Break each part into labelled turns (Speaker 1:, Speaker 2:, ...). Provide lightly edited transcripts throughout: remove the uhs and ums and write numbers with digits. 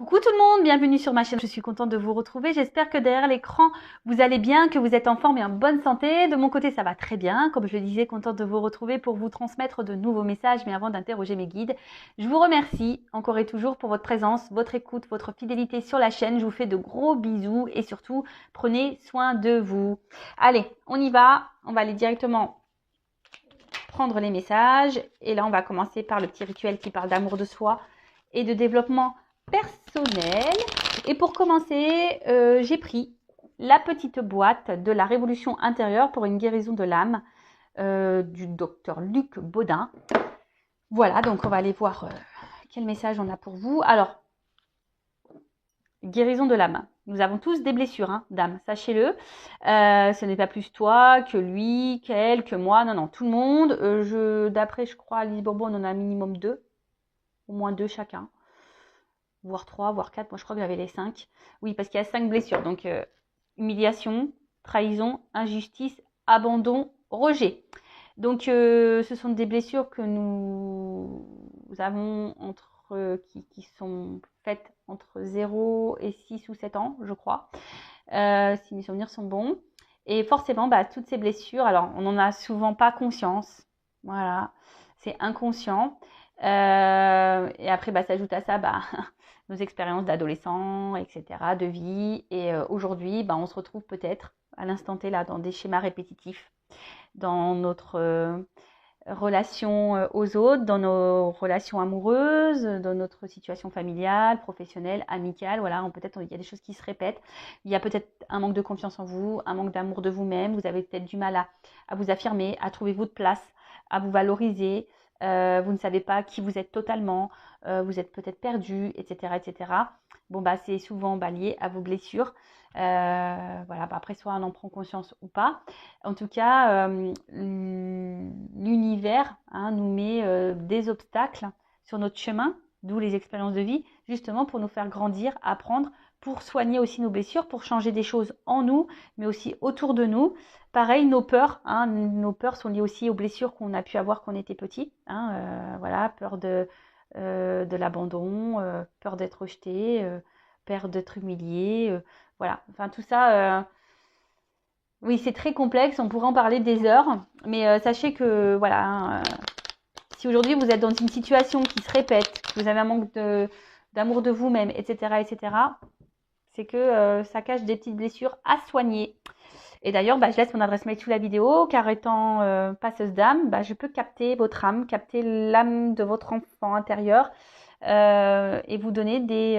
Speaker 1: Coucou tout le monde, bienvenue sur ma chaîne. Je suis contente de vous retrouver. J'espère que derrière l'écran, vous allez bien, que vous êtes en forme et en bonne santé. De mon côté, ça va très bien. Comme je le disais, contente de vous retrouver pour vous transmettre de nouveaux messages. Mais avant d'interroger mes guides, je vous remercie encore et toujours pour votre présence, votre écoute, votre fidélité sur la chaîne. Je vous fais de gros bisous et surtout, prenez soin de vous. Allez, on y va. On va aller directement prendre les messages. Et là, on va commencer par le petit rituel qui parle d'amour de soi et de développement personnel. Et pour commencer, j'ai pris la petite boîte de la révolution intérieure pour une guérison de l'âme du docteur Luc Baudin. Voilà, donc on va aller voir quel message on a pour vous. Alors, guérison de l'âme. Nous avons tous des blessures d'âme, sachez-le. Ce n'est pas plus toi que lui, qu'elle, que moi. Non, non, tout le monde. D'après, je crois, Alice Bourbon, on en a un minimum 2. Au moins 2 chacun. Voire 3, voire 4. Moi, je crois que j'avais les 5. Oui, parce qu'il y a 5 blessures. Donc, humiliation, trahison, injustice, abandon, rejet. Donc, ce sont des blessures que nous avons qui sont faites entre 0 et 6 ou 7 ans, je crois, si mes souvenirs sont bons. Et forcément, toutes ces blessures, alors, on n'en a souvent pas conscience. Voilà, c'est inconscient. Et après, s'ajoute à ça, nos expériences d'adolescents, etc., de vie. Et aujourd'hui, on se retrouve peut-être à l'instant T là dans des schémas répétitifs, dans notre relation aux autres, dans nos relations amoureuses, dans notre situation familiale, professionnelle, amicale. Voilà, peut-être il y a des choses qui se répètent. Il y a peut-être un manque de confiance en vous, un manque d'amour de vous-même. Vous avez peut-être du mal à vous affirmer, à trouver votre place, à vous valoriser. Vous ne savez pas qui vous êtes totalement, vous êtes peut-être perdu, etc., etc. Bon, c'est souvent lié à vos blessures. Voilà, après, soit on en prend conscience ou pas. En tout cas, l'univers nous met des obstacles sur notre chemin, d'où les expériences de vie, justement pour nous faire grandir, apprendre, pour soigner aussi nos blessures, pour changer des choses en nous, mais aussi autour de nous. Pareil, nos peurs sont liées aussi aux blessures qu'on a pu avoir quand on était petit. Voilà, peur de l'abandon, peur d'être rejeté, peur d'être humilié. Voilà, enfin tout ça, oui, c'est très complexe, on pourrait en parler des heures. Mais sachez que, voilà, si aujourd'hui vous êtes dans une situation qui se répète, que vous avez un manque d'amour de vous-même, etc., etc., c'est que ça cache des petites blessures à soigner. Et d'ailleurs, je laisse mon adresse mail sous la vidéo, car étant passeuse d'âme, je peux capter votre âme, capter l'âme de votre enfant intérieur et vous donner des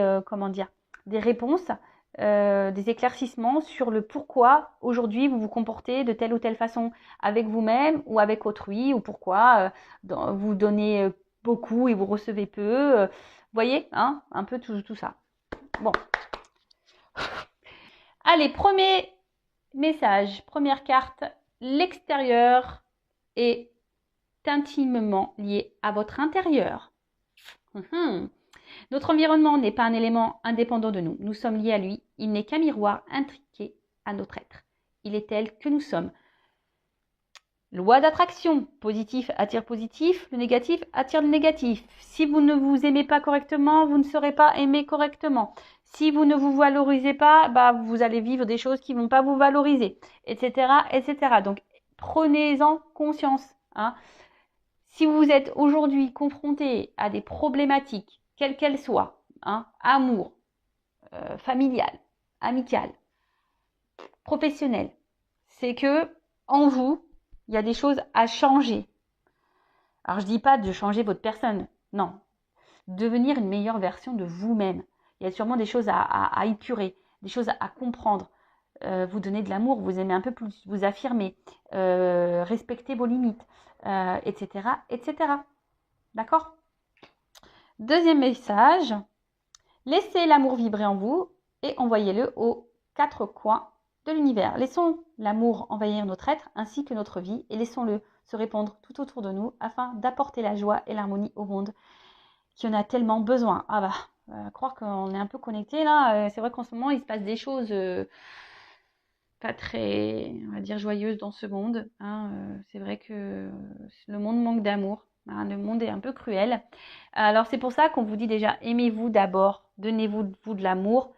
Speaker 1: réponses, des éclaircissements sur le pourquoi aujourd'hui vous vous comportez de telle ou telle façon avec vous-même ou avec autrui, ou pourquoi vous donnez beaucoup et vous recevez peu. Voyez, un peu tout ça. Bon. Allez, premier message, première carte, l'extérieur est intimement lié à votre intérieur. Notre environnement n'est pas un élément indépendant de nous. Nous sommes liés à lui. Il n'est qu'un miroir intriqué à notre être. Il est tel que nous sommes. Loi d'attraction. Positif attire positif. Le négatif attire le négatif. Si vous ne vous aimez pas correctement, vous ne serez pas aimé correctement. Si vous ne vous valorisez pas, vous allez vivre des choses qui ne vont pas vous valoriser, etc., etc. Donc, prenez-en conscience. Si vous êtes aujourd'hui confronté à des problématiques, quelles qu'elles soient, amour, familial, amical, professionnel, c'est que en vous, il y a des choses à changer. Alors, je dis pas de changer votre personne, non. Devenir une meilleure version de vous-même. Il y a sûrement des choses à épurer, des choses à comprendre. Vous donner de l'amour, vous aimer un peu plus, vous affirmer, respecter vos limites, etc., etc. D'accord ? Deuxième message, laissez l'amour vibrer en vous et envoyez-le aux 4 coins de l'univers. Laissons l'amour envahir notre être ainsi que notre vie et laissons-le se répandre tout autour de nous afin d'apporter la joie et l'harmonie au monde qui en a tellement besoin. Croire qu'on est un peu connecté là, c'est vrai qu'en ce moment il se passe des choses pas très, on va dire, joyeuses dans ce monde. C'est vrai que le monde manque d'amour. Le monde est un peu cruel. Alors c'est pour ça qu'on vous dit déjà, aimez-vous d'abord Donnez-vous de l'amour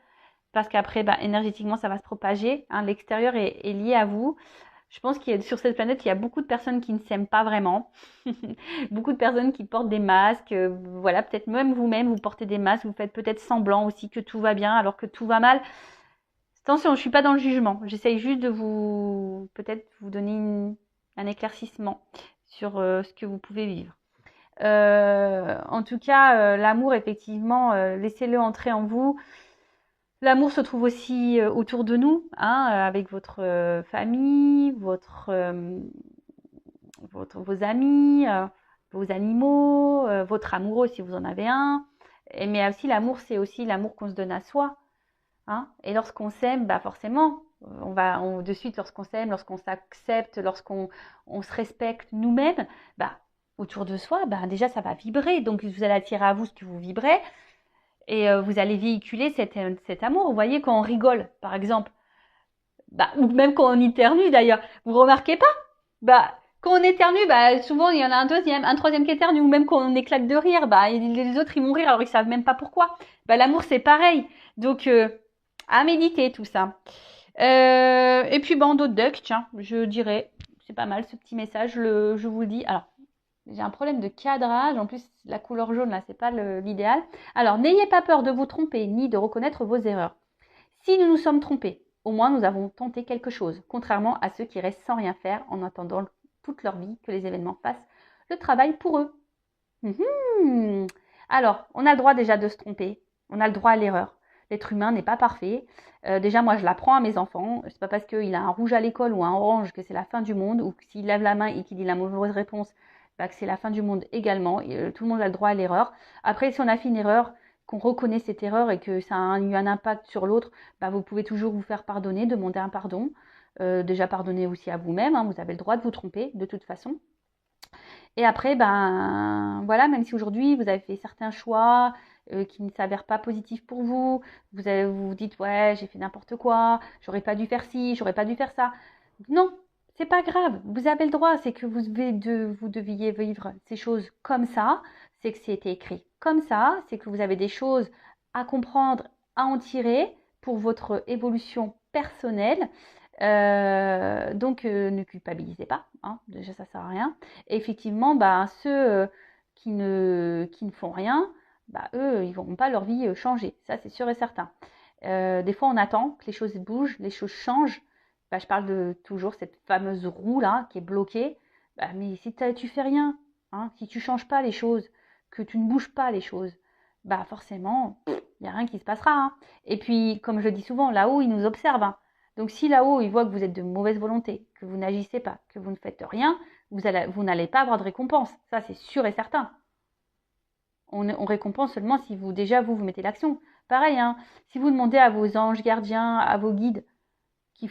Speaker 1: parce qu'après, énergétiquement, ça va se propager. Hein, l'extérieur est lié à vous. Je pense qu'il y a, sur cette planète, il y a beaucoup de personnes qui ne s'aiment pas vraiment. Beaucoup de personnes qui portent des masques. Voilà, peut-être même vous-même, vous portez des masques. Vous faites peut-être semblant aussi que tout va bien alors que tout va mal. Attention, je ne suis pas dans le jugement. J'essaye juste de peut-être vous donner un éclaircissement sur ce que vous pouvez vivre. En tout cas, l'amour, effectivement, laissez-le entrer en vous. L'amour se trouve aussi autour de nous, hein, avec votre famille, vos amis, vos animaux, votre amoureux si vous en avez un. Mais aussi l'amour, c'est aussi l'amour qu'on se donne à soi. Hein. Et lorsqu'on s'aime, forcément, de suite, lorsqu'on s'aime, lorsqu'on s'accepte, lorsqu'on se respecte nous-mêmes, autour de soi, déjà ça va vibrer. Donc vous allez attirer à vous ce que vous vibrez. Et vous allez véhiculer cet amour. Vous voyez, quand on rigole, par exemple, ou même quand on éternue d'ailleurs, vous remarquez pas? Quand on éternue, souvent il y en a un troisième qui éternue, ou même quand on éclate de rire, les autres ils vont rire alors ils savent même pas pourquoi. L'amour c'est pareil. Donc à méditer tout ça. Et puis bandeau de duck, tiens, je dirais, c'est pas mal ce petit message, je vous le dis. Alors, j'ai un problème de cadrage. En plus, la couleur jaune, là, c'est pas l'idéal. Alors, n'ayez pas peur de vous tromper, ni de reconnaître vos erreurs. Si nous nous sommes trompés, au moins nous avons tenté quelque chose, contrairement à ceux qui restent sans rien faire en attendant toute leur vie que les événements fassent le travail pour eux. Alors, on a le droit déjà de se tromper. On a le droit à l'erreur. L'être humain n'est pas parfait. Déjà, moi, je l'apprends à mes enfants. C'est pas parce qu'il a un rouge à l'école ou un orange que c'est la fin du monde, ou que s'il lève la main et qu'il dit la mauvaise réponse, que c'est la fin du monde également. Tout le monde a le droit à l'erreur. Après, si on a fait une erreur, qu'on reconnaît cette erreur et que ça a eu un impact sur l'autre, vous pouvez toujours vous faire pardonner, demander un pardon. Déjà, pardonner aussi à vous-même. Hein, vous avez le droit de vous tromper, de toute façon. Et après, voilà, même si aujourd'hui, vous avez fait certains choix qui ne s'avèrent pas positifs pour vous, vous dites, ouais, j'ai fait n'importe quoi, j'aurais pas dû faire ci, j'aurais pas dû faire ça. Non, c'est pas grave, vous avez le droit, c'est que vous deviez vivre ces choses comme ça, c'est que c'était écrit comme ça, c'est que vous avez des choses à comprendre, à en tirer pour votre évolution personnelle. Donc, ne culpabilisez pas, hein, déjà ça sert à rien. Et effectivement, ceux qui ne font rien, eux, ils ne verront pas leur vie changer, ça c'est sûr et certain. Des fois, on attend que les choses bougent, les choses changent. Je parle de toujours cette fameuse roue là qui est bloquée. Mais si tu fais rien, hein, si tu changes pas les choses, que tu ne bouges pas les choses, forcément, il n'y a rien qui se passera. Hein. Et puis, comme je le dis souvent, là-haut, ils nous observent. Hein. Donc, si là-haut, ils voient que vous êtes de mauvaise volonté, que vous n'agissez pas, que vous ne faites rien, vous n'allez pas avoir de récompense. Ça, c'est sûr et certain. On récompense seulement si vous mettez l'action. Pareil, hein, si vous demandez à vos anges gardiens, à vos guides qui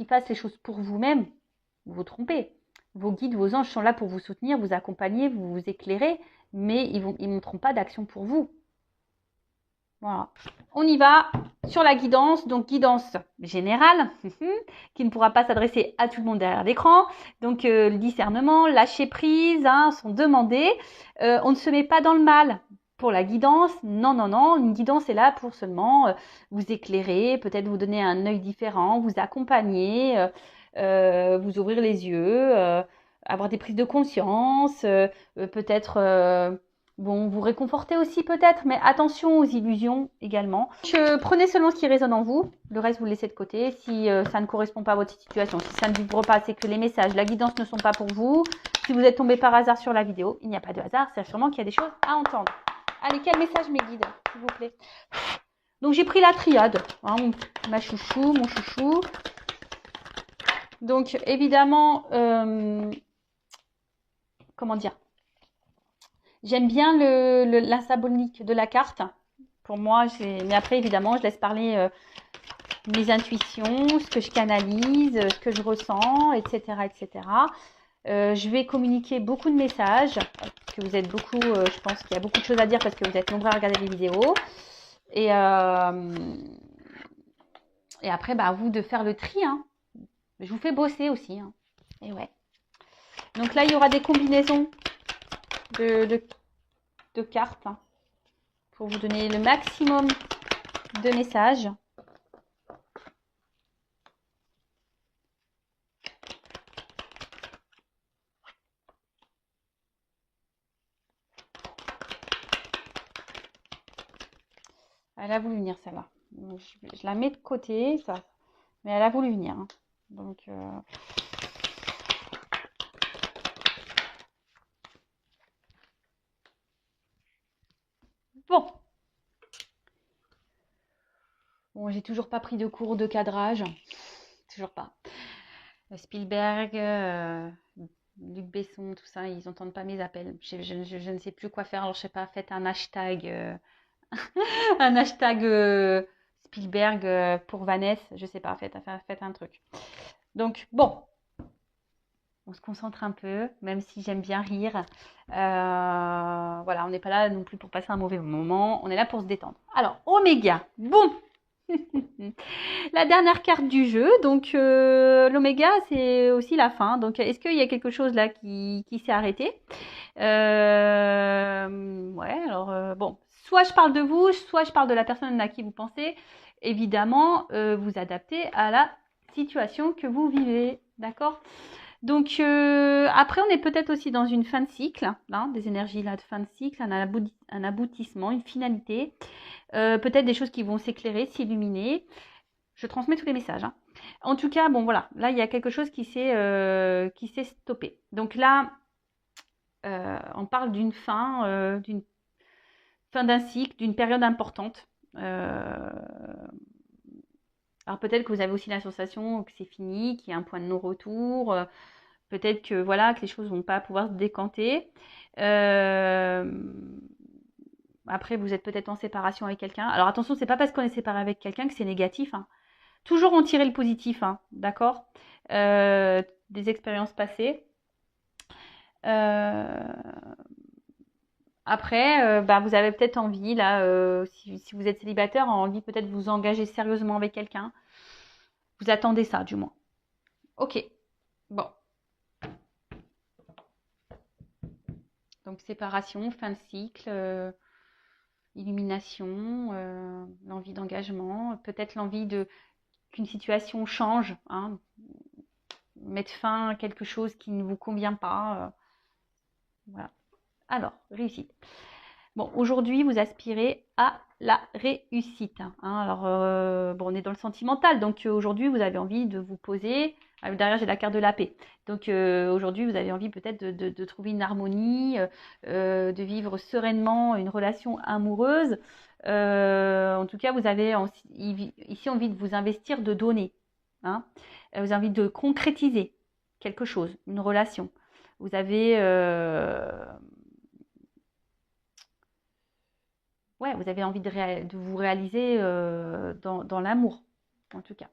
Speaker 1: fassent les choses pour vous-même, vous vous trompez. Vos guides, vos anges sont là pour vous soutenir, vous accompagner, vous éclairer, mais ils ne montreront pas d'action pour vous. Voilà. On y va sur la guidance, donc guidance générale, qui ne pourra pas s'adresser à tout le monde derrière l'écran. Donc le discernement, lâcher prise, hein, sont demandés. On ne se met pas dans le mal pour la guidance. Non, non, non. Une guidance est là pour seulement vous éclairer, peut-être vous donner un œil différent, vous accompagner, vous ouvrir les yeux, avoir des prises de conscience, peut-être... vous réconforter aussi peut-être, mais attention aux illusions également. Prenez seulement ce qui résonne en vous, le reste vous le laissez de côté. Si ça ne correspond pas à votre situation, si ça ne vibre pas, c'est que les messages, la guidance ne sont pas pour vous. Si vous êtes tombé par hasard sur la vidéo, il n'y a pas de hasard, c'est sûrement qu'il y a des choses à entendre. Allez, quel message mes guides, s'il vous plaît. Donc j'ai pris la triade, hein, mon chouchou. Donc évidemment, comment dire, j'aime bien la symbolique de la carte. Pour moi, mais après, évidemment, je laisse parler mes intuitions, ce que je canalise, ce que je ressens, etc. etc. Je vais communiquer beaucoup de messages, parce que vous êtes beaucoup, je pense qu'il y a beaucoup de choses à dire parce que vous êtes nombreux à regarder les vidéos. Et après, à vous de faire le tri. Hein. Je vous fais bosser aussi. Hein. Et ouais. Donc là, il y aura des combinaisons de cartes. Hein. pour vous donner le maximum de messages. Elle a voulu venir celle-là. Je la mets de côté, ça. Mais elle a voulu venir. Hein. Donc, bon. Bon, j'ai toujours pas pris de cours de cadrage. Toujours pas. Spielberg, Luc Besson, tout ça, ils n'entendent pas mes appels. Je ne sais plus quoi faire. Alors, je sais pas, faites un hashtag, un hashtag Spielberg pour Vanessa. Je sais pas, faites un truc. Donc, bon. On se concentre un peu, même si j'aime bien rire. Voilà, on n'est pas là non plus pour passer un mauvais moment. On est là pour se détendre. Alors, Oméga. Bon. La dernière carte du jeu. Donc, l'Oméga, c'est aussi la fin. Donc, est-ce qu'il y a quelque chose là qui s'est arrêté? Ouais, alors, bon. Soit je parle de vous, soit je parle de la personne à qui vous pensez. Évidemment, vous adaptez à la situation que vous vivez. D'accord? Donc, après, on est peut-être aussi dans une fin de cycle, hein, des énergies là de fin de cycle, un aboutissement, une finalité. Peut-être des choses qui vont s'éclairer, s'illuminer. Je transmets tous les messages. Hein. En tout cas, bon, voilà. Là, il y a quelque chose qui s'est stoppé. Donc là, on parle d'une fin d'un cycle, d'une période importante. Alors peut-être que vous avez aussi la sensation que c'est fini, qu'il y a un point de non-retour. Peut-être que voilà que les choses vont pas pouvoir se décanter. Après, vous êtes peut-être en séparation avec quelqu'un. Alors attention, c'est pas parce qu'on est séparé avec quelqu'un que c'est négatif. Hein. Toujours en tirer le positif, hein, d'accord? Des expériences passées. Après, bah, vous avez peut-être envie, là, si vous êtes célibataire, envie peut-être de vous engager sérieusement avec quelqu'un. Vous attendez ça, du moins. Ok. Bon. Donc, séparation, fin de cycle, illumination, l'envie d'engagement, peut-être l'envie qu'une situation change, hein, mettre fin à quelque chose qui ne vous convient pas. Voilà. Alors, réussite. Bon, aujourd'hui, vous aspirez à la réussite. Hein. Alors, bon, on est dans le sentimental, donc aujourd'hui, vous avez envie de vous poser. Derrière, j'ai la carte de la paix. Donc, aujourd'hui, vous avez envie peut-être de trouver une harmonie, de vivre sereinement une relation amoureuse. En tout cas, vous avez ici envie de vous investir, de donner. Hein. Vous avez envie de concrétiser quelque chose, une relation. Vous avez... ouais, vous avez envie de vous réaliser dans l'amour, en tout cas.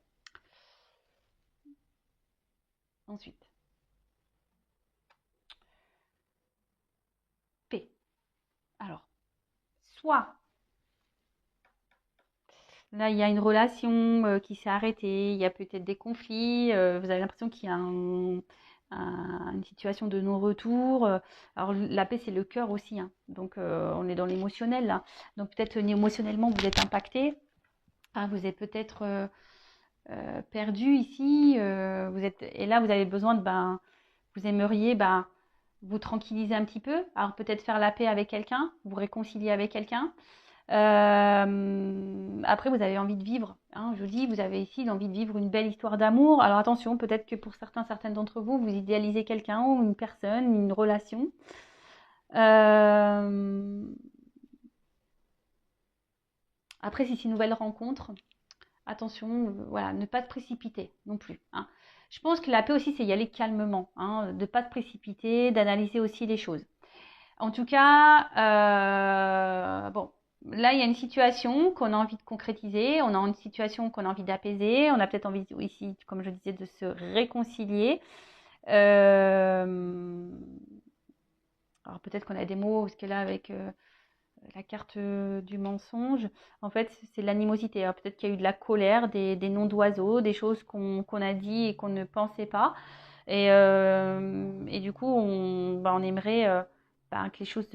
Speaker 1: Ensuite, P. Alors, soit là, il y a une relation qui s'est arrêtée, il y a peut-être des conflits, vous avez l'impression qu'il y a une situation de non-retour. Alors, la paix, c'est le cœur aussi, hein. Donc, on est dans l'émotionnel, là. Donc, peut-être émotionnellement, vous êtes impacté. Ah, vous êtes peut-être perdu ici. Et là, vous avez besoin vous aimeriez vous tranquilliser un petit peu. Alors, peut-être faire la paix avec quelqu'un, vous réconcilier avec quelqu'un. Après, vous avez envie de vivre. Hein, je vous dis, vous avez ici l'envie de vivre une belle histoire d'amour. Alors attention, peut-être que pour certaines d'entre vous, vous idéalisez quelqu'un ou une personne, une relation. Après, si c'est une nouvelle rencontre, attention, voilà, ne pas se précipiter non plus. Hein. Je pense que la paix aussi, c'est y aller calmement, hein, de ne pas se précipiter, d'analyser aussi les choses. En tout cas, bon, là, il y a une situation qu'on a envie de concrétiser, on a une situation qu'on a envie d'apaiser, on a peut-être envie ici, comme je disais, de se réconcilier. Alors peut-être qu'on a des mots, parce que là, avec la carte du mensonge, en fait, c'est l'animosité. Alors peut-être qu'il y a eu de la colère, des noms d'oiseaux, des choses qu'on a dit et qu'on ne pensait pas. Et du coup, on aimerait que les choses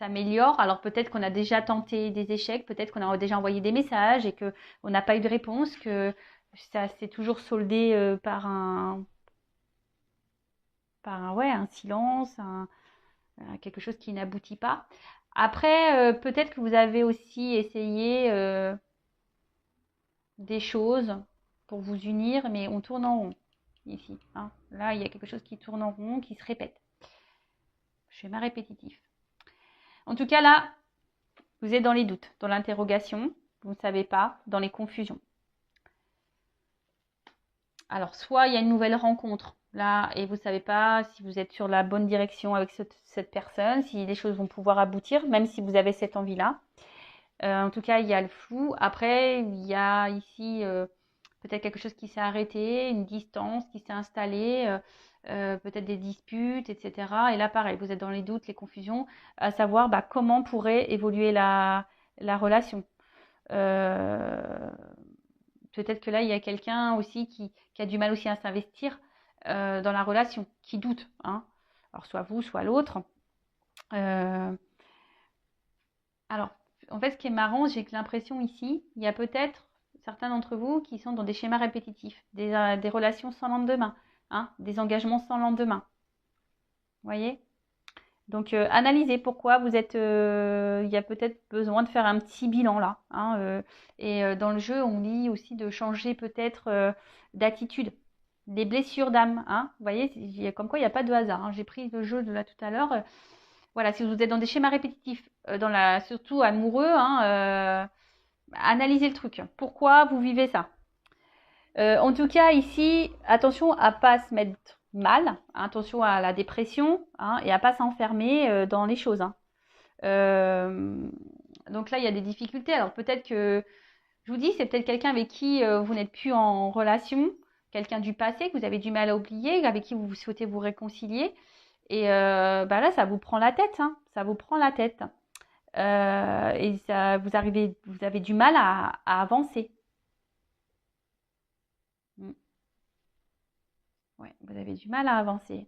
Speaker 1: s'améliore. Alors peut-être qu'on a déjà tenté des échecs, peut-être qu'on a déjà envoyé des messages et que on n'a pas eu de réponse, que ça s'est toujours soldé ouais, un silence, quelque chose qui n'aboutit pas. Après, peut-être que vous avez aussi essayé des choses pour vous unir, mais on tourne en rond ici. Hein. Là, il y a quelque chose qui tourne en rond, qui se répète. Schéma répétitif. En tout cas, là, vous êtes dans les doutes, dans l'interrogation, vous ne savez pas, dans les confusions. Alors, soit il y a une nouvelle rencontre là et vous ne savez pas si vous êtes sur la bonne direction avec cette personne, si les choses vont pouvoir aboutir, même si vous avez cette envie-là. En tout cas, il y a le flou. Après, il y a ici peut-être quelque chose qui s'est arrêté, une distance qui s'est installée, peut-être des disputes, etc. Et là, pareil, vous êtes dans les doutes, les confusions, à savoir comment pourrait évoluer la relation. Peut-être que là, il y a quelqu'un aussi qui a du mal aussi à s'investir dans la relation, qui doute. Hein. Alors, soit vous, soit l'autre. Alors, en fait, ce qui est marrant, j'ai l'impression ici, il y a peut-être certains d'entre vous qui sont dans des schémas répétitifs, des relations sans lendemain, hein, des engagements sans lendemain. Vous voyez? Donc, analysez pourquoi vous êtes. Il y a peut-être besoin de faire un petit bilan là. Hein, et dans le jeu, on dit aussi de changer peut-être d'attitude. Des blessures d'âme. Hein, vous voyez, comme quoi il n'y a pas de hasard. Hein. J'ai pris le jeu de là tout à l'heure. Voilà, si vous êtes dans des schémas répétitifs, surtout amoureux, hein, analysez le truc. Pourquoi vous vivez ça? En tout cas, ici, attention à pas se mettre mal, hein, attention à la dépression, hein, et à pas s'enfermer dans les choses. Hein. Donc là, il y a des difficultés. Alors peut-être que, je vous dis, c'est peut-être quelqu'un avec qui vous n'êtes plus en relation, quelqu'un du passé que vous avez du mal à oublier, avec qui vous souhaitez vous réconcilier. Et là, ça vous prend la tête, hein, ça vous prend la tête. Et ça, vous avez du mal à avancer. Ouais, vous avez du mal à avancer.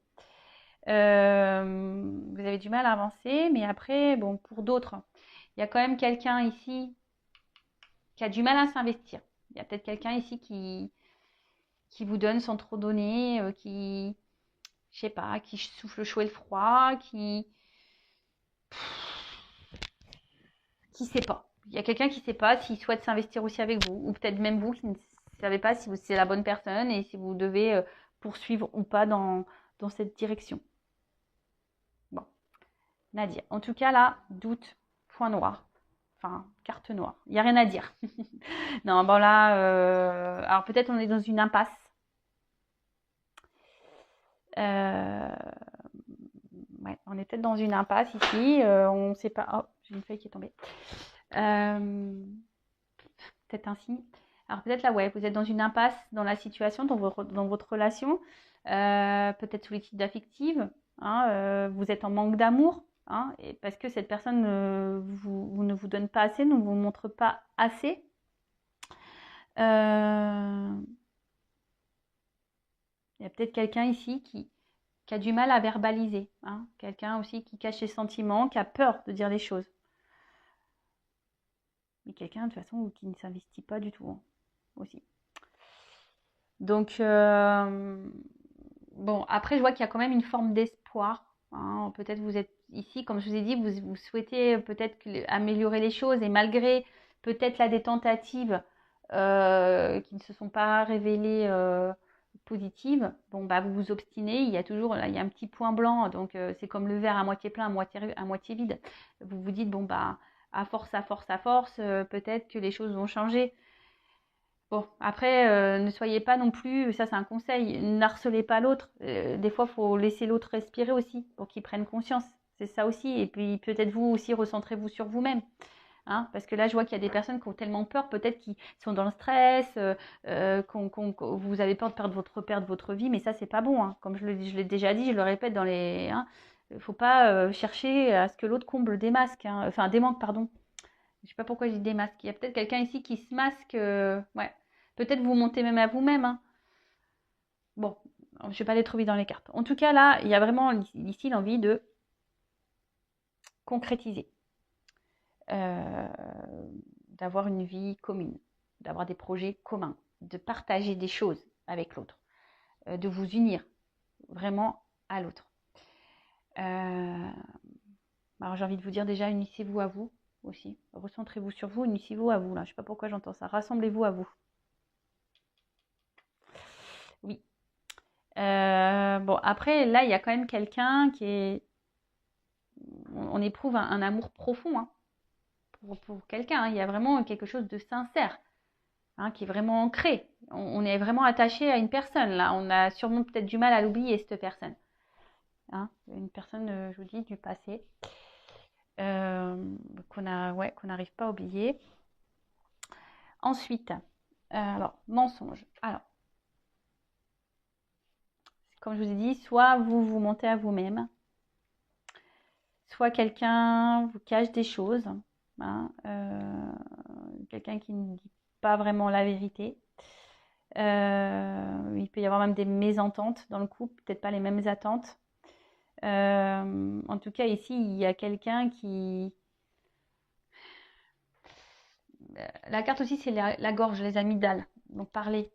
Speaker 1: Vous avez du mal à avancer, mais après, bon, pour d'autres, il y a quand même quelqu'un ici qui a du mal à s'investir. Il y a peut-être quelqu'un ici qui vous donne sans trop donner, je sais pas, qui souffle le chaud et le froid, qui sait pas. Il y a quelqu'un qui sait pas s'il souhaite s'investir aussi avec vous, ou peut-être même vous qui ne savez pas si c'est la bonne personne et si vous devez poursuivre ou pas dans cette direction. Bon, Nadia. En tout cas, là, doute, point noir. Enfin, carte noire. Il n'y a rien à dire. Non, bon là, alors peut-être on est dans une impasse. Ouais, on est peut-être dans une impasse ici. On ne sait pas. Oh, j'ai une feuille qui est tombée. Peut-être un signe. Alors peut-être là, ouais, vous êtes dans une impasse dans la situation, dans votre relation. Peut-être sous les titres d'affective. Hein, vous êtes en manque d'amour. Hein, et parce que cette personne vous ne vous donne pas assez, ne vous montre pas assez. Il y a peut-être quelqu'un ici qui a du mal à verbaliser. Hein, quelqu'un aussi qui cache ses sentiments, qui a peur de dire les choses. Mais quelqu'un de toute façon qui ne s'investit pas du tout hein, aussi. Donc, bon, après, je vois qu'il y a quand même une forme d'espoir. Hein. Peut-être vous êtes ici, comme je vous ai dit, vous souhaitez peut-être améliorer les choses et malgré peut-être là des tentatives qui ne se sont pas révélées positives, bon, vous vous obstinez, il y a toujours là, il y a un petit point blanc, donc c'est comme le verre à moitié plein, à moitié vide. Vous vous dites, bon, à force, peut-être que les choses vont changer. Bon, après, ne soyez pas non plus, ça c'est un conseil, n'harcelez pas l'autre. Des fois, il faut laisser l'autre respirer aussi pour qu'il prenne conscience. C'est ça aussi. Et puis peut-être vous aussi, recentrez-vous sur vous-même. Hein, parce que là, je vois qu'il y a des personnes qui ont tellement peur, peut-être qui sont dans le stress, vous avez peur de perdre votre vie, mais ça, c'est pas bon. Hein. Comme je l'ai déjà dit, je le répète dans les. Hein, il ne faut pas chercher à ce que l'autre comble des masques. Hein, enfin, des manques, pardon. Je sais pas pourquoi je dis des masques. Il y a peut-être quelqu'un ici qui se masque. Ouais. Peut-être vous montez même à vous-même. Hein. Bon, je ne vais pas aller trop vite dans les cartes. En tout cas, là, il y a vraiment ici l'envie de concrétiser, d'avoir une vie commune, d'avoir des projets communs, de partager des choses avec l'autre, de vous unir vraiment à l'autre. Alors j'ai envie de vous dire déjà, unissez-vous à vous aussi. Recentrez-vous sur vous, unissez-vous à vous. Là, je ne sais pas pourquoi j'entends ça. Rassemblez-vous à vous. Oui. Bon, après, là, il y a quand même quelqu'un qui est... On éprouve un amour profond hein, pour quelqu'un. Hein. Il y a vraiment quelque chose de sincère hein, qui est vraiment ancré. On est vraiment attaché à une personne. Là, on a sûrement peut-être du mal à l'oublier, cette personne. Hein, une personne, je vous dis, du passé. Qu'on n'arrive pas à oublier. Ensuite, alors, mensonge. Alors, comme je vous ai dit, soit vous vous mentez à vous-même, soit quelqu'un vous cache des choses, hein, quelqu'un qui ne dit pas vraiment la vérité. Il peut y avoir même des mésententes dans le couple, peut-être pas les mêmes attentes. En tout cas, ici, il y a quelqu'un qui... La carte aussi, c'est la gorge, les amygdales. Donc, parler.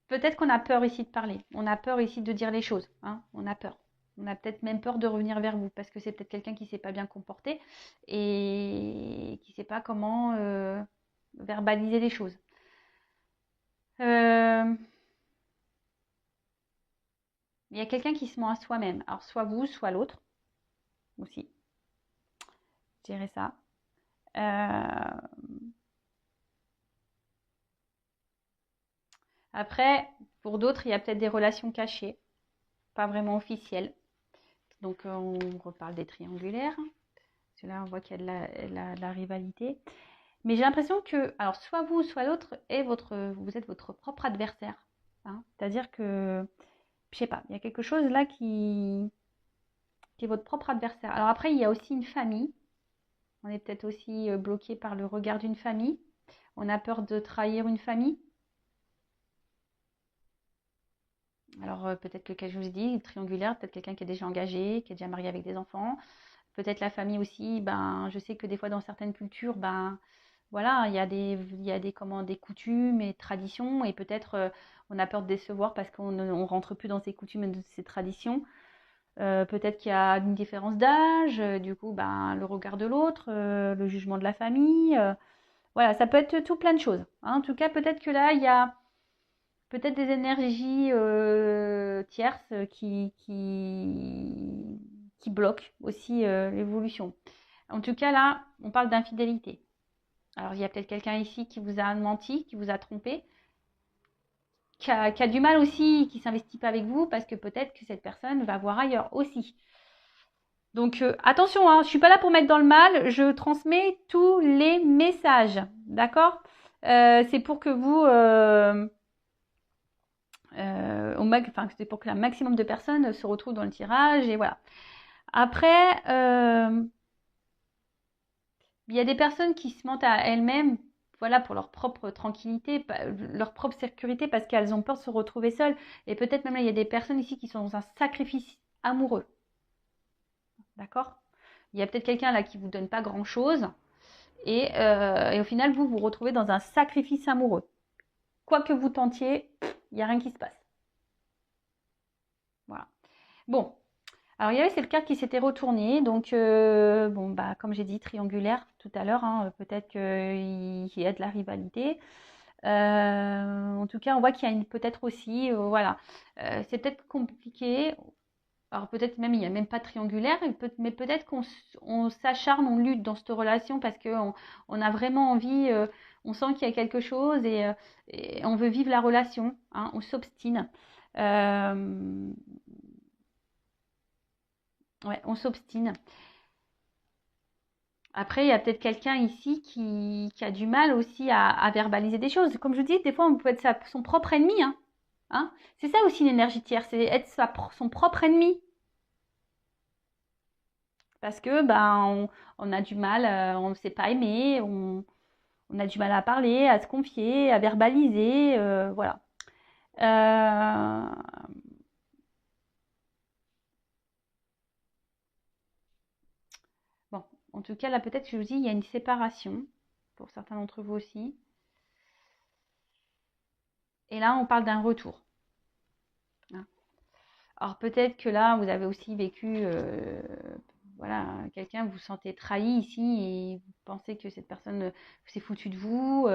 Speaker 1: Peut-être qu'on a peur ici de parler. On a peur ici de dire les choses. Hein. On a peur. On a peut-être même peur de revenir vers vous parce que c'est peut-être quelqu'un qui ne s'est pas bien comporté et qui ne sait pas comment verbaliser les choses. Il y a quelqu'un qui se ment à soi-même. Alors, soit vous, soit l'autre aussi. Je dirais ça. Après, pour d'autres, il y a peut-être des relations cachées, pas vraiment officielles. Donc, on reparle des triangulaires. Parce que là, on voit qu'il y a de la rivalité. Mais j'ai l'impression que, alors, soit vous, soit l'autre, vous êtes votre propre adversaire. Hein. C'est-à-dire que, je sais pas, il y a quelque chose là qui est votre propre adversaire. Alors après, il y a aussi une famille. On est peut-être aussi bloqué par le regard d'une famille. On a peur de trahir une famille. Alors peut-être que, comme je vous ai dit, triangulaire, peut-être quelqu'un qui est déjà engagé, qui est déjà marié avec des enfants. Peut-être la famille aussi, ben, je sais que des fois dans certaines cultures, ben, voilà, il y a des coutumes et traditions et peut-être on a peur de décevoir parce qu'on ne rentre plus dans ces coutumes et ces traditions. Peut-être qu'il y a une différence d'âge, du coup, ben, le regard de l'autre, le jugement de la famille. Voilà, ça peut être tout plein de choses. Hein. En tout cas, peut-être que là, il y a peut-être des énergies tierces qui bloquent aussi l'évolution. En tout cas, là, on parle d'infidélité. Alors, il y a peut-être quelqu'un ici qui vous a menti, qui vous a trompé, qui a du mal aussi, qui ne s'investit pas avec vous, parce que peut-être que cette personne va voir ailleurs aussi. Donc, attention, hein, je ne suis pas là pour mettre dans le mal, je transmets tous les messages, d'accord c'est pour que vous... c'est pour que un maximum de personnes se retrouvent dans le tirage, et voilà. Après, il y a des personnes qui se mentent à elles-mêmes, voilà, pour leur propre tranquillité, leur propre sécurité, parce qu'elles ont peur de se retrouver seules. Et peut-être même là, il y a des personnes ici qui sont dans un sacrifice amoureux. D'accord? Il y a peut-être quelqu'un là qui vous donne pas grand-chose. Et au final, vous vous retrouvez dans un sacrifice amoureux. Quoi que vous tentiez, il n'y a rien qui se passe. Voilà. Bon. Alors, il y avait cette carte qui s'était retournée. Donc, bon, bah, comme j'ai dit, triangulaire tout à l'heure. Hein, peut-être qu'il y a de la rivalité. En tout cas, on voit qu'il y a peut-être aussi, voilà, c'est peut-être compliqué. Alors peut-être même il n'y a même pas de triangulaire, mais peut-être qu'on s'acharne, on lutte dans cette relation parce qu'on a vraiment envie, on sent qu'il y a quelque chose et on veut vivre la relation, hein, on s'obstine. Ouais, on s'obstine. Après, il y a peut-être quelqu'un ici qui a du mal aussi à verbaliser des choses. Comme je vous dis, des fois, on peut être son propre ennemi. Hein. Hein. C'est ça aussi l'énergie tierce, c'est être son propre ennemi. Parce que on a du mal, on ne sait pas aimer, on a du mal à parler, à se confier, à verbaliser, voilà. En tout cas, là, peut-être, je vous dis, il y a une séparation, pour certains d'entre vous aussi. Et là, on parle d'un retour. Hein. Alors, peut-être que là, vous avez aussi vécu, voilà, quelqu'un, vous vous sentez trahi ici et vous pensez que cette personne s'est foutue de vous,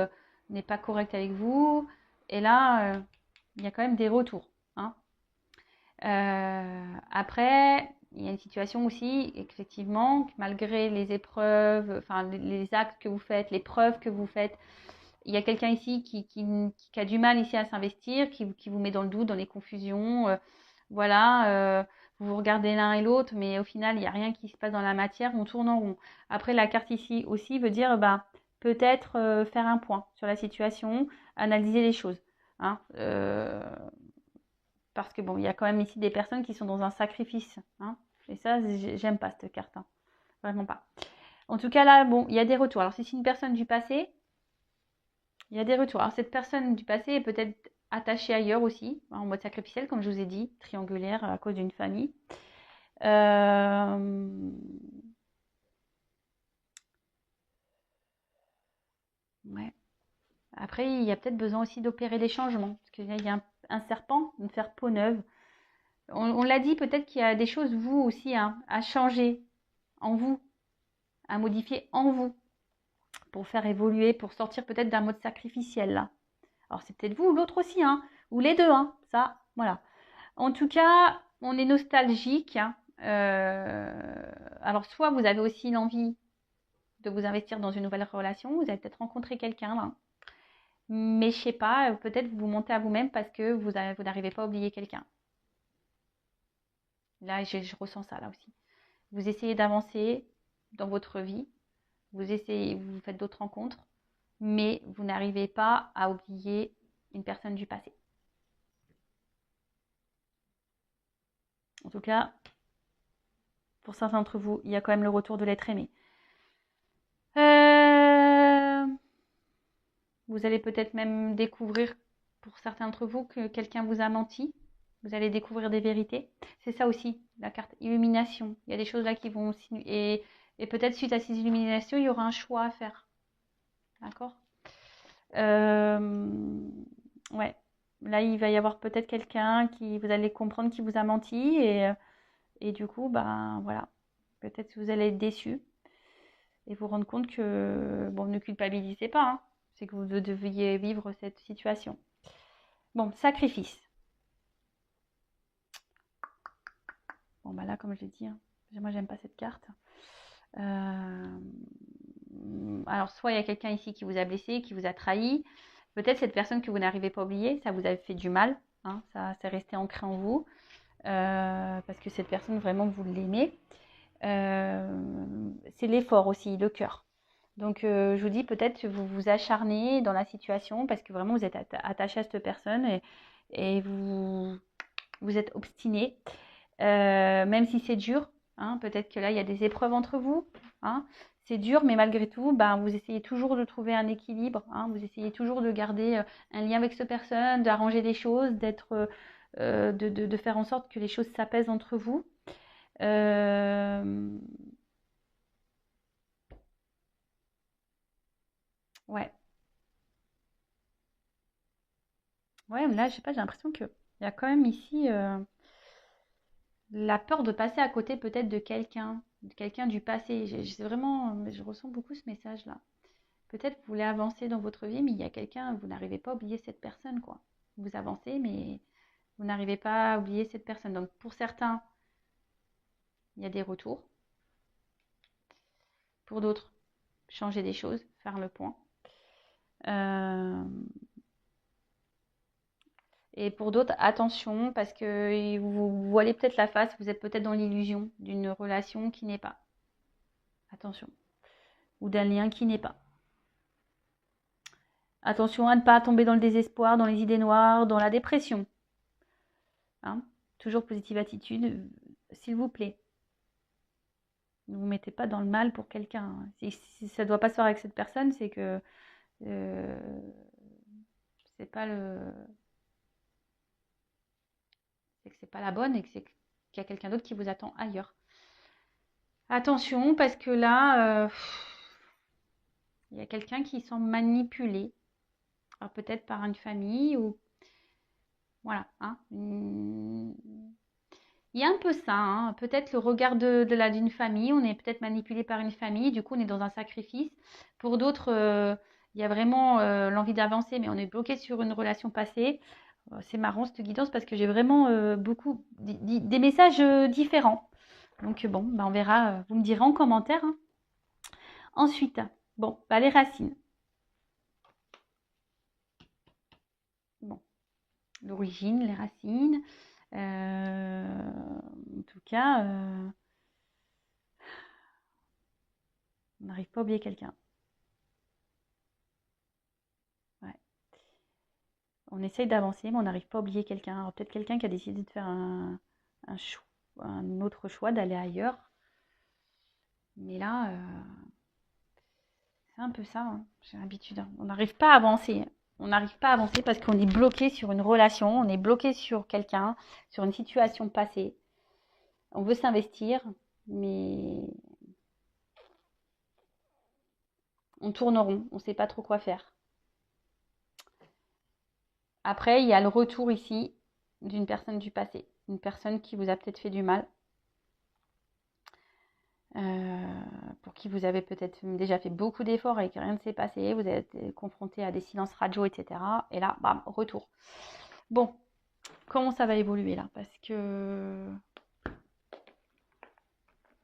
Speaker 1: n'est pas correcte avec vous. Et là, il y a quand même des retours. Hein. Après, il y a une situation aussi, effectivement, malgré les épreuves, enfin les actes que vous faites, les preuves que vous faites, il y a quelqu'un ici qui a du mal ici à s'investir, qui vous met dans le doute, dans les confusions. Voilà, vous vous regardez l'un et l'autre, mais au final, il n'y a rien qui se passe dans la matière, on tourne en rond. Après, la carte ici aussi veut dire bah, peut-être faire un point sur la situation, analyser les choses. Hein, parce que bon, il y a quand même ici des personnes qui sont dans un sacrifice. Hein, et ça, j'aime pas cette carte. Hein, vraiment pas. En tout cas, là, bon, il y a des retours. Alors, si c'est une personne du passé, il y a des retours. Alors, cette personne du passé est peut-être attachée ailleurs aussi, en mode sacrificiel, comme je vous ai dit, triangulaire à cause d'une famille. Ouais. Après, il y a peut-être besoin aussi d'opérer des changements. Parce qu'il y a un serpent, de faire peau neuve. On l'a dit, peut-être qu'il y a des choses, vous aussi, hein, à changer en vous, à modifier en vous, pour faire évoluer, pour sortir peut-être d'un mode sacrificiel, là. Alors, c'est peut-être vous ou l'autre aussi, hein, ou les deux, hein, ça, voilà. En tout cas, on est nostalgique. Hein. Alors, soit vous avez aussi l'envie de vous investir dans une nouvelle relation, vous avez peut-être rencontré quelqu'un là. Mais je sais pas, peut-être vous montez à vous-même parce que vous n'arrivez pas à oublier quelqu'un. Là, je ressens ça là aussi. Vous essayez d'avancer dans votre vie, vous faites d'autres rencontres, mais vous n'arrivez pas à oublier une personne du passé. En tout cas, pour certains d'entre vous, il y a quand même le retour de l'être aimé. Vous allez peut-être même découvrir, pour certains d'entre vous, que quelqu'un vous a menti. Vous allez découvrir des vérités. C'est ça aussi, la carte illumination. Il y a des choses là qui vont... Et peut-être suite à ces illuminations, il y aura un choix à faire. D'accord Ouais. Là, il va y avoir peut-être quelqu'un qui... Vous allez comprendre qui vous a menti. Et du coup, ben voilà. Peut-être que vous allez être déçu. Et vous rendre compte que... Bon, ne culpabilisez pas. Hein. C'est que vous deviez vivre cette situation. Bon, sacrifice. Bon, bah là, comme je l'ai dit, hein, moi, j'aime pas cette carte. Alors, soit il y a quelqu'un ici qui vous a blessé, qui vous a trahi. Peut-être cette personne que vous n'arrivez pas à oublier, ça vous a fait du mal. Hein, ça, c'est resté ancré en vous. Parce que cette personne, vraiment, vous l'aimez. C'est l'effort aussi, le cœur. Donc, je vous dis, peut-être que vous vous acharnez dans la situation parce que vraiment, vous êtes attaché à cette personne et vous êtes obstiné. Même si c'est dur, hein, peut-être que là, il y a des épreuves entre vous. Hein, c'est dur, mais malgré tout, ben, vous essayez toujours de trouver un équilibre. Hein, vous essayez toujours de garder un lien avec cette personne, d'arranger des choses, de faire en sorte que les choses s'apaisent entre vous. Ouais. Ouais, mais là, je sais pas, j'ai l'impression qu'il y a quand même ici la peur de passer à côté peut-être de quelqu'un du passé. Je ressens beaucoup ce message-là. Peut-être que vous voulez avancer dans votre vie, mais il y a quelqu'un, vous n'arrivez pas à oublier cette personne, quoi. Vous avancez, mais vous n'arrivez pas à oublier cette personne. Donc pour certains, il y a des retours. Pour d'autres, changer des choses, faire le point. Et pour d'autres, attention, parce que vous voilez peut-être la face, vous êtes peut-être dans l'illusion d'une relation qui n'est pas. Attention. Ou d'un lien qui n'est pas. Attention à ne pas tomber dans le désespoir, dans les idées noires, dans la dépression. Hein, toujours positive attitude, s'il vous plaît. Ne vous mettez pas dans le mal pour quelqu'un. Si ça ne doit pas se faire avec cette personne, c'est que c'est pas c'est que c'est pas la bonne et que c'est qu'il y a quelqu'un d'autre qui vous attend ailleurs. Attention, parce que là, il y a quelqu'un qui semble manipulé. Alors peut-être par une famille ou... Voilà. Hein. Il y a un peu ça, hein. Peut-être le regard d'une famille. On est peut-être manipulé par une famille. Du coup, on est dans un sacrifice. Pour d'autres, il y a vraiment l'envie d'avancer, mais on est bloqué sur une relation passée. C'est marrant cette guidance parce que j'ai vraiment beaucoup des messages différents. Donc bon, bah, on verra. Vous me direz en commentaire. Hein. Ensuite, bon, bah, les racines. Bon, l'origine, les racines. En tout cas, on n'arrive pas à oublier quelqu'un. Ouais. On essaye d'avancer, mais on n'arrive pas à oublier quelqu'un. Alors peut-être quelqu'un qui a décidé de faire un autre choix, d'aller ailleurs. Mais là, c'est un peu ça. Hein. J'ai l'habitude. Hein. On n'arrive pas à avancer. On n'arrive pas à avancer parce qu'on est bloqué sur une relation, on est bloqué sur quelqu'un, sur une situation passée. On veut s'investir, mais on tourne rond, on ne sait pas trop quoi faire. Après, il y a le retour ici d'une personne du passé, une personne qui vous a peut-être fait du mal, pour qui vous avez peut-être déjà fait beaucoup d'efforts et que rien ne s'est passé, vous êtes confronté à des silences radio, etc. Et là, bam, retour. Bon, comment ça va évoluer là? Parce que...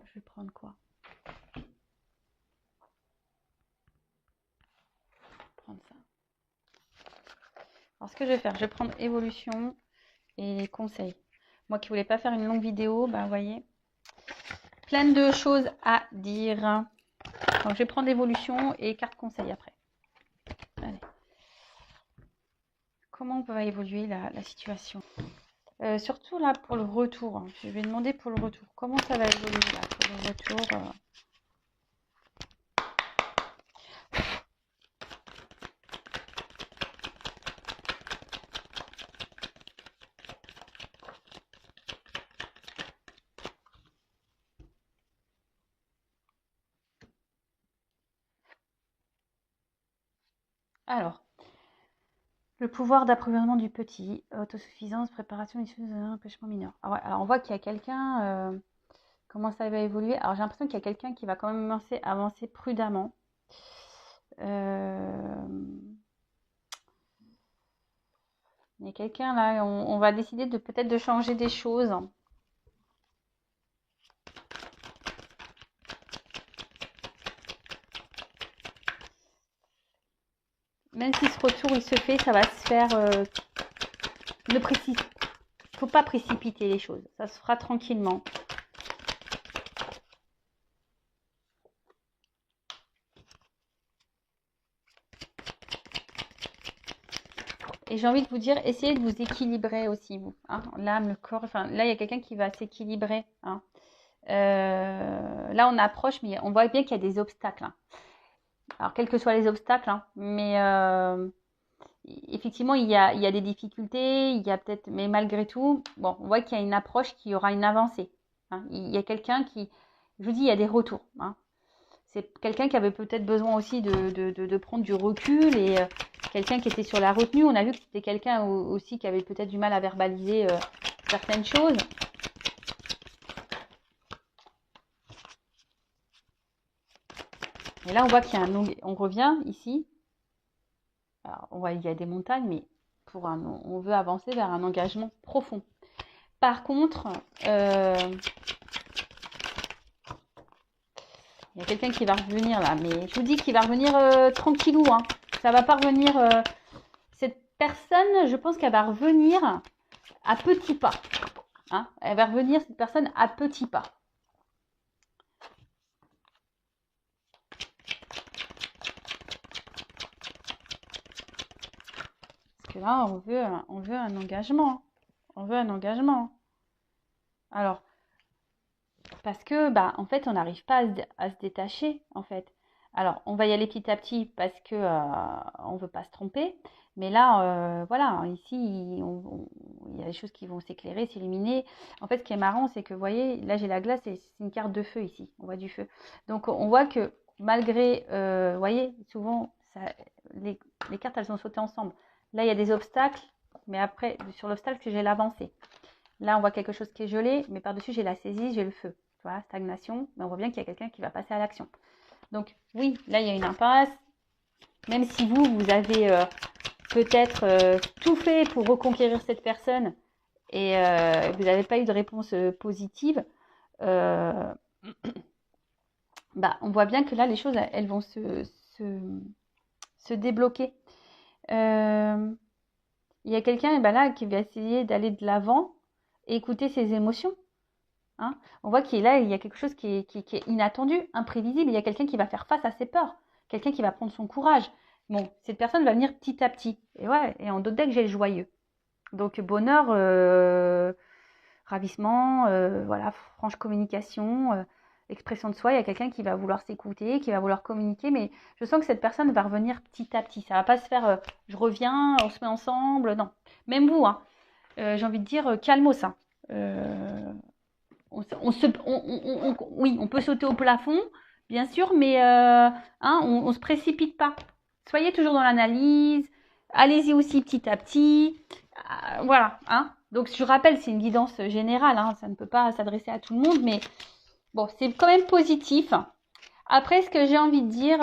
Speaker 1: Je vais prendre quoi? Prendre ça. Alors, ce que je vais faire, je vais prendre évolution et conseils. Moi qui voulais pas faire une longue vidéo, bah vous voyez, plein de choses à dire. Donc je vais prendre évolution et carte conseil après. Allez. Comment va évoluer la situation? Surtout là pour le retour. Hein. Je vais demander pour le retour. Comment ça va évoluer là pour le retour Alors, le pouvoir d'approvisionnement du petit, autosuffisance, préparation issue d'un empêchement mineur. Alors on voit qu'il y a quelqu'un, comment ça va évoluer. Alors j'ai l'impression qu'il y a quelqu'un qui va quand même avancer prudemment. Il y a quelqu'un là, on va décider de peut-être de changer des choses. Même si ce retour il se fait, ça va se faire. Ne faut pas précipiter les choses. Ça se fera tranquillement. Et j'ai envie de vous dire, essayez de vous équilibrer aussi, vous. Hein, l'âme, le corps. Enfin, là, il y a quelqu'un qui va s'équilibrer. Hein. Là, on approche, mais on voit bien qu'il y a des obstacles. Hein. Alors, quels que soient les obstacles, hein, mais effectivement, il y a des difficultés, il y a peut-être, mais malgré tout, bon, on voit qu'il y a une approche, qu'il y aura une avancée. Hein. Il y a quelqu'un qui, je vous dis, il y a des retours. Hein. C'est quelqu'un qui avait peut-être besoin aussi de prendre du recul et quelqu'un qui était sur la retenue. On a vu que c'était quelqu'un aussi qui avait peut-être du mal à verbaliser certaines choses. Et là, on voit qu'il y a on revient ici. Alors, on voit il y a des montagnes, mais on veut avancer vers un engagement profond. Par contre, il y a quelqu'un qui va revenir là, mais je vous dis qu'il va revenir tranquillou. Hein. Ça va pas revenir. Cette personne, je pense qu'elle va revenir à petits pas. Hein. Elle va revenir, cette personne, à petits pas. Parce que là, on veut un engagement. On veut un engagement. Alors, parce que, bah, en fait, on n'arrive pas à se détacher, en fait. Alors, on va y aller petit à petit parce que on ne veut pas se tromper. Mais là, voilà, ici, il y a des choses qui vont s'éclairer, s'illuminer. En fait, ce qui est marrant, c'est que, vous voyez, là, j'ai la glace et c'est une carte de feu ici. On voit du feu. Donc, on voit que malgré, vous voyez, souvent, les, les cartes, elles sont sautées ensemble. Là, il y a des obstacles, mais après, sur l'obstacle, j'ai l'avancée. Là, on voit quelque chose qui est gelé, mais par-dessus, j'ai la saisie, j'ai le feu. Tu vois, stagnation, mais on voit bien qu'il y a quelqu'un qui va passer à l'action. Donc, oui, là, il y a une impasse. Même si vous avez peut-être tout fait pour reconquérir cette personne et vous n'avez pas eu de réponse positive, bah, on voit bien que là, les choses, elles vont se débloquer. Il y a quelqu'un là qui va essayer d'aller de l'avant et écouter ses émotions. Hein. On voit qu'il y a quelque chose qui est inattendu, imprévisible. Il y a quelqu'un qui va faire face à ses peurs, quelqu'un qui va prendre son courage. Bon, cette personne va venir petit à petit. Et ouais, et en d'autres decks, j'ai le joyeux. Donc bonheur, ravissement, voilà, franche communication, expression de soi. Il y a quelqu'un qui va vouloir s'écouter, qui va vouloir communiquer, mais je sens que cette personne va revenir petit à petit. Ça va pas se faire, je reviens, on se met ensemble. Non, même vous, hein. J'ai envie de dire, calmos, hein. Oui, on peut sauter au plafond, bien sûr, mais on se précipite pas. Soyez toujours dans l'analyse. Allez-y aussi petit à petit. Voilà. Hein. Donc, je rappelle, c'est une guidance générale. Hein, ça ne peut pas s'adresser à tout le monde, mais bon, c'est quand même positif. Après, ce que j'ai envie de dire...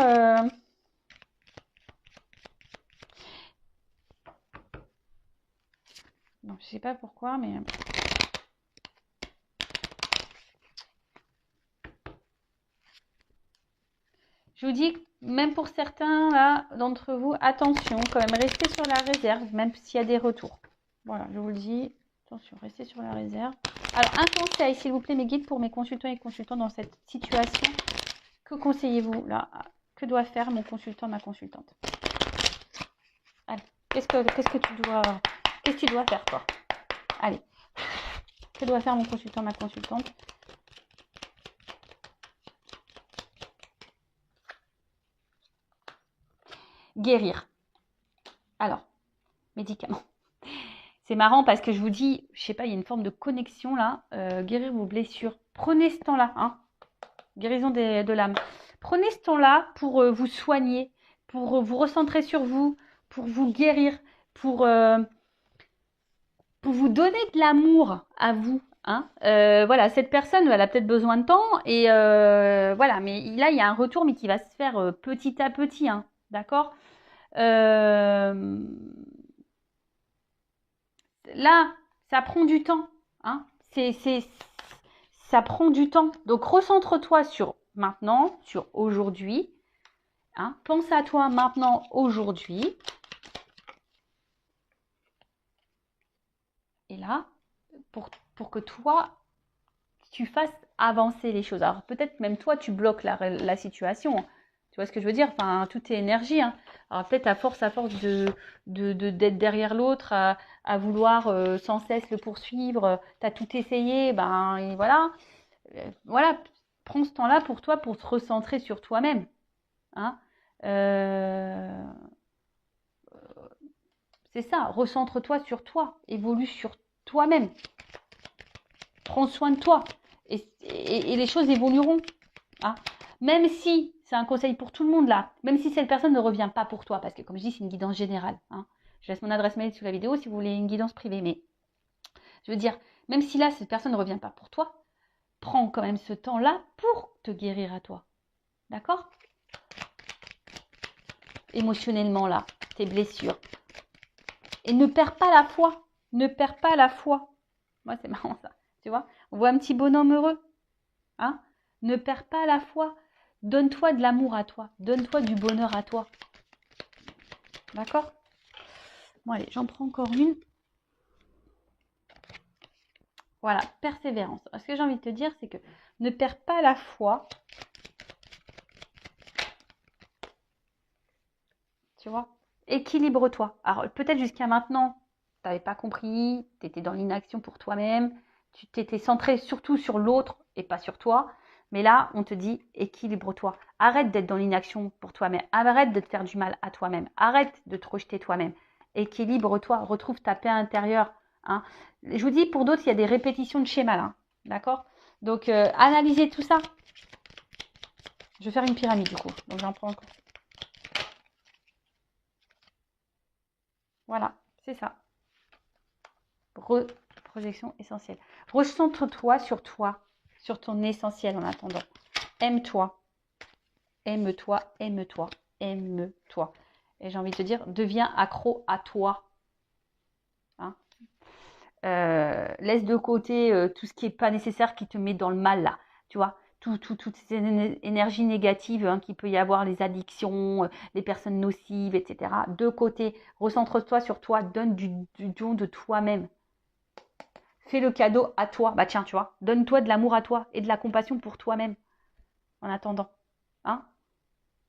Speaker 1: non, je sais pas pourquoi, mais... Je vous dis, même pour certains là d'entre vous, attention, quand même, restez sur la réserve, même s'il y a des retours. Voilà, je vous le dis, attention, restez sur la réserve. Alors, un conseil, s'il vous plaît, mes guides, pour mes consultants et consultantes dans cette situation. Que conseillez-vous là? Que doit faire mon consultant, ma consultante? Allez, qu'est-ce que tu dois faire, toi? Allez, que doit faire mon consultant, ma consultante? Guérir. Alors, médicaments. C'est marrant parce que je vous dis, je sais pas, il y a une forme de connexion là. Guérir vos blessures. Prenez ce temps-là, hein. Guérison de l'âme. Prenez ce temps-là pour vous soigner, pour vous recentrer sur vous, pour vous guérir, pour vous donner de l'amour à vous. Hein. Voilà, cette personne, elle a peut-être besoin de temps et voilà, mais là, il y a un retour, mais qui va se faire petit à petit, hein, d'accord. Là, ça prend du temps. Hein. Ça prend du temps. Donc, recentre-toi sur maintenant, sur aujourd'hui. Hein. Pense à toi maintenant, aujourd'hui. Et là, pour que toi, tu fasses avancer les choses. Alors, peut-être même toi, tu bloques la situation. Tu vois ce que je veux dire? Enfin, tout est énergie. Hein. Alors, peut-être à force d'être derrière l'autre, à vouloir sans cesse le poursuivre, tu as tout essayé, ben et voilà. Voilà, prends ce temps-là pour toi, pour te recentrer sur toi-même. Hein. C'est ça, recentre-toi sur toi, évolue sur toi-même. Prends soin de toi et les choses évolueront. Hein. Même si, c'est un conseil pour tout le monde là, même si cette personne ne revient pas pour toi, parce que comme je dis, c'est une guidance générale. Hein. Je laisse mon adresse mail sous la vidéo si vous voulez une guidance privée. Mais je veux dire, même si là, cette personne ne revient pas pour toi, prends quand même ce temps-là pour te guérir à toi. D'accord? Émotionnellement là, tes blessures. Et ne perds pas la foi. Ne perds pas la foi. Moi, c'est marrant ça. Tu vois? On voit un petit bonhomme heureux. Hein? Ne perds pas la foi. Donne-toi de l'amour à toi. Donne-toi du bonheur à toi. D'accord? Bon, allez, j'en prends encore une. Voilà, persévérance. Alors, ce que j'ai envie de te dire, c'est que ne perds pas la foi. Tu vois? Équilibre-toi. Alors, peut-être jusqu'à maintenant, tu n'avais pas compris, tu étais dans l'inaction pour toi-même, tu t'étais centré surtout sur l'autre et pas sur toi. Mais là, on te dit équilibre-toi. Arrête d'être dans l'inaction pour toi-même. Arrête de te faire du mal à toi-même. Arrête de te rejeter toi-même. Équilibre-toi. Retrouve ta paix intérieure. Hein. Je vous dis, pour d'autres, il y a des répétitions de schémas là. D'accord? Donc, analysez tout ça. Je vais faire une pyramide du coup. Donc, j'en prends encore. Voilà, c'est ça. Projection essentielle. Recentre-toi, sur ton essentiel en attendant. Aime-toi. Aime-toi, aime-toi, aime-toi. Et j'ai envie de te dire, deviens accro à toi. Hein, laisse de côté tout ce qui n'est pas nécessaire, qui te met dans le mal là. Tu vois, toutes ces énergies négatives hein, qu'il peut y avoir, les addictions, les personnes nocives, etc. De côté, recentre-toi sur toi, donne du don de toi-même. Fais le cadeau à toi. Bah tiens, tu vois, donne-toi de l'amour à toi et de la compassion pour toi-même en attendant. Hein,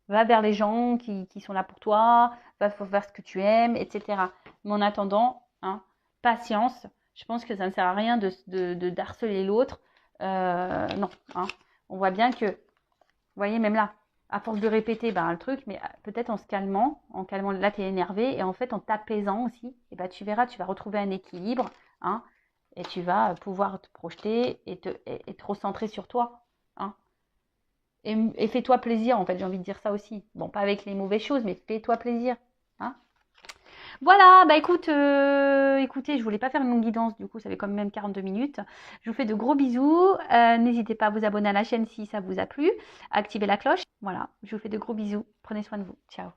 Speaker 1: va vers les gens qui sont là pour toi, va vers ce que tu aimes, etc. Mais en attendant, hein, patience. Je pense que ça ne sert à rien de harceler l'autre. Non. Hein. On voit bien que, vous voyez, même là, à force de répéter ben, le truc, mais peut-être en calmant, là tu es énervé, et en fait en t'apaisant aussi, et ben, tu verras, tu vas retrouver un équilibre, hein, et tu vas pouvoir te projeter et te recentrer sur toi. Hein. Et fais-toi plaisir, en fait, j'ai envie de dire ça aussi. Bon, pas avec les mauvaises choses, mais fais-toi plaisir. Hein. Voilà, bah écoutez, je voulais pas faire une longue guidance, du coup, ça fait quand même 42 minutes. Je vous fais de gros bisous. N'hésitez pas à vous abonner à la chaîne si ça vous a plu. Activez la cloche. Voilà, je vous fais de gros bisous. Prenez soin de vous. Ciao.